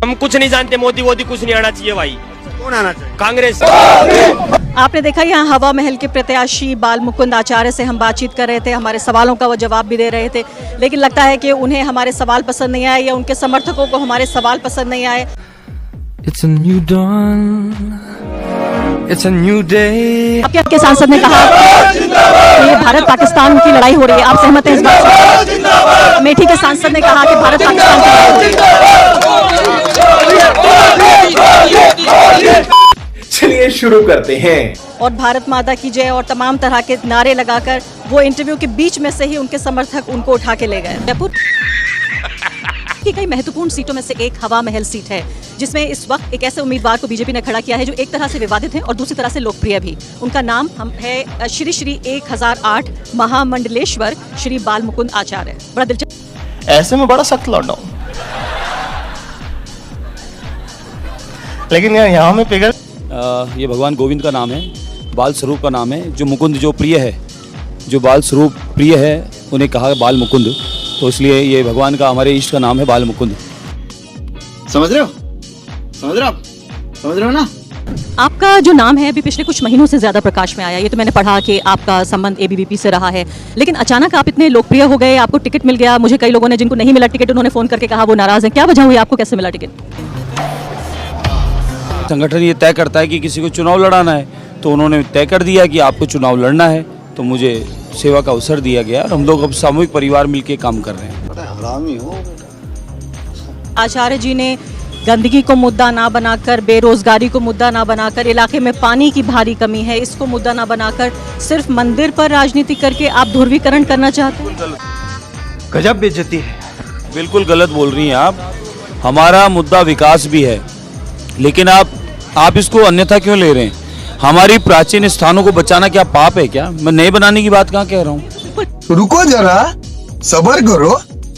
हम कुछ नहीं जानते, मोदी वोदी कुछ नहीं आना चाहिए भाई। कौन आना चाहिए? कांग्रेस। आपने देखा यहाँ हवा महल के प्रत्याशी बाल मुकुंद आचार्य से हम बातचीत कर रहे थे, हमारे सवालों का वो जवाब भी दे रहे थे, लेकिन लगता है कि उन्हें हमारे सवाल पसंद नहीं आए या उनके समर्थकों को हमारे सवाल पसंद नहीं आए। It's a new dawn. It's a new day. आपके आपके सांसद ने कहा कि ये भारत पाकिस्तान की लड़ाई हो रही है, आप सहमत हैं इस बात से? अमेठी के सांसद ने कहा कि भारत पाकिस्तान की लड़ाई हो रही है। चलिए शुरू करते हैं। और भारत माता की जय और तमाम तरह के नारे लगाकर वो इंटरव्यू के बीच में से ही उनके समर्थक उनको उठा के ले गए। जयपुर की कई महत्वपूर्ण सीटों में से एक हवा महल सीट है, जिसमें इस वक्त एक ऐसे उम्मीदवार को बीजेपी ने खड़ा किया है जो एक तरह से विवादित है और दूसरी तरह से लोकप्रिय भी। उनका नाम है श्री श्री 1008 महामंडलेश्वर श्री बाल मुकुंद आचार्य। बड़ा दिलचस्प। ऐसे में बड़ा सख्त लौट डाउन, लेकिन यहाँ में पिघल। ये भगवान गोविंद का नाम है, बाल स्वरूप का नाम है। जो मुकुंद जो प्रिय है, जो बाल स्वरूप प्रिय है, उन्हें कहा बाल मुकुंद, तो इसलिए ये भगवान का, हमारे इष्ट का नाम है बाल मुकुंद। समझ रहे हो? समझ रहे हो आप? समझ रहे हो ना? आपका जो नाम है अभी पिछले कुछ महीनों से ज्यादा प्रकाश में आया, ये तो मैंने पढ़ा कि आपका संबंध एबीवीपी से रहा है, लेकिन अचानक आप इतने लोकप्रिय हो गए, आपको टिकट मिल गया। मुझे कई लोगों ने, जिनको नहीं मिला टिकट, उन्होंने फोन करके कहा वो नाराज हैं। क्या वजह हुई, आपको कैसे मिला टिकट? संगठन ये तय करता है कि किसी को चुनाव लड़ाना है, तो उन्होंने तय कर दिया कि आपको चुनाव लड़ना है, तो मुझे सेवा का अवसर दिया गया और हम लोग अब सामूहिक परिवार मिलकर काम कर रहे हैं। हरामी हो। आचार्य जी ने गंदगी को मुद्दा ना बनाकर, बेरोजगारी को मुद्दा ना बनाकर, इलाके में पानी की भारी कमी है, इसको मुद्दा ना बनाकर सिर्फ मंदिर पर राजनीति करके आप ध्रुवीकरण करना चाहते हैं। गजब बेइज्जती है। बिल्कुल गलत बोल रही हैं आप। हमारा मुद्दा विकास भी है, लेकिन आप इसको अन्यथा क्यों ले रहे हैं? हमारी प्राचीन स्थानों को बचाना क्या पाप है क्या? मैं नए बनाने की बात कहाँ कह रहा हूँ। रुको जरा, सबर करो,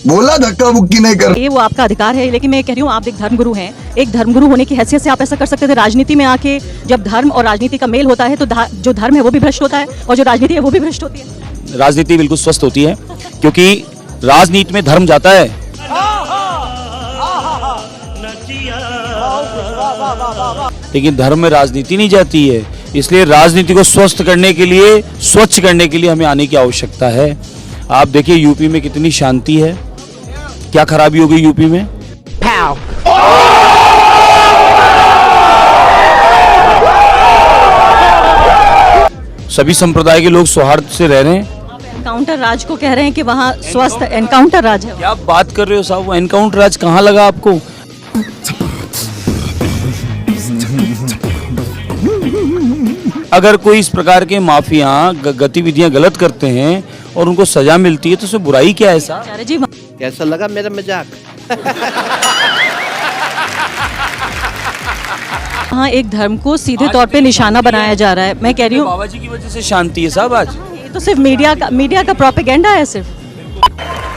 बोला धक्का मुक्की नहीं कर। ये वो आपका अधिकार है, लेकिन मैं कह रही हूँ आप एक धर्मगुरु हैं, एक धर्मगुरु होने की हैसियत से आप ऐसा कर सकते थे। राजनीति में आके जब धर्म और राजनीति का मेल होता है तो जो धर्म है वो भी भ्रष्ट होता है और जो राजनीति है वो भी भ्रष्ट होती है। राजनीति बिल्कुल स्वस्थ होती है, क्योंकि राजनीति में धर्म जाता है। लेकिन धर्म में राजनीति नहीं जाती है, इसलिए राजनीति को स्वस्थ करने के लिए, स्वच्छ करने के लिए हमें आने की आवश्यकता है। आप देखिए यूपी में कितनी शांति है, क्या खराबी हो गई यूपी में? सभी संप्रदाय के लोग सौहार्द से रह रहे हैं। एनकाउंटर राज को कह रहे हैं कि वहाँ स्वस्थ एनकाउंटर राज है। क्या बात कर रहे हो साहब? वो एनकाउंटर राज कहाँ लगा आपको? अगर कोई इस प्रकार के माफिया गतिविधियां गलत करते हैं और उनको सजा मिलती है तो उसमें बुराई क्या है साहब? आचार्य जी, कैसा लगा मेरा मजाक? हाँ, एक धर्म को सीधे तौर पे निशाना बनाया जा रहा है। मैं कह रही हूँ बाबा जी की वजह से शांति है साहब आज। ये तो सिर्फ मीडिया का प्रोपेगेंडा है सिर्फ।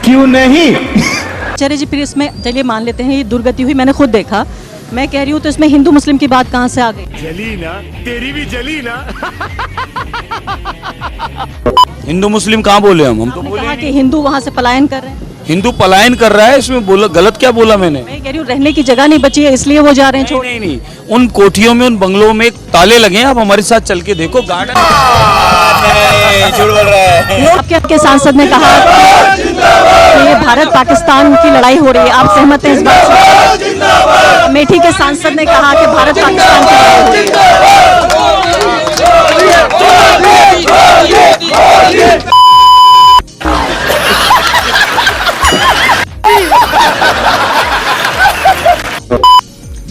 क्यों नहीं? आचार्य जी, फिर इसमें चलिए मान लेते हैं ये दुर्गति हुई, मैंने खुद देखा। मैं कह रही हूँ तो इसमें हिंदू मुस्लिम की बात कहाँ से आ गई? जली ना, तेरी भी जली ना। हिंदू मुस्लिम कहाँ बोले हम तो बोले कहा कि हिंदू वहाँ से पलायन कर रहे हैं। हिंदू पलायन कर रहा है, इसमें बोला गलत क्या बोला मैंने? मैं कह रही हूँ रहने की जगह नहीं बची है, इसलिए वो जा रहे हैं। छोड़ नहीं, उन कोठियों में, उन बंगलों में ताले लगे हैं। आप हमारे साथ चल के देखो, गार्डन। आपके सांसद ने कहा कि ये भारत पाकिस्तान की लड़ाई हो रही है, आप सहमत हैं इस बात से? अमेठी के सांसद ने कहा कि भारत पाकिस्तान की लड़ाई हो रही है।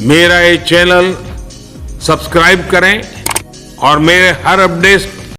मेरा ये चैनल सब्सक्राइब करें और मेरे हर अपडेट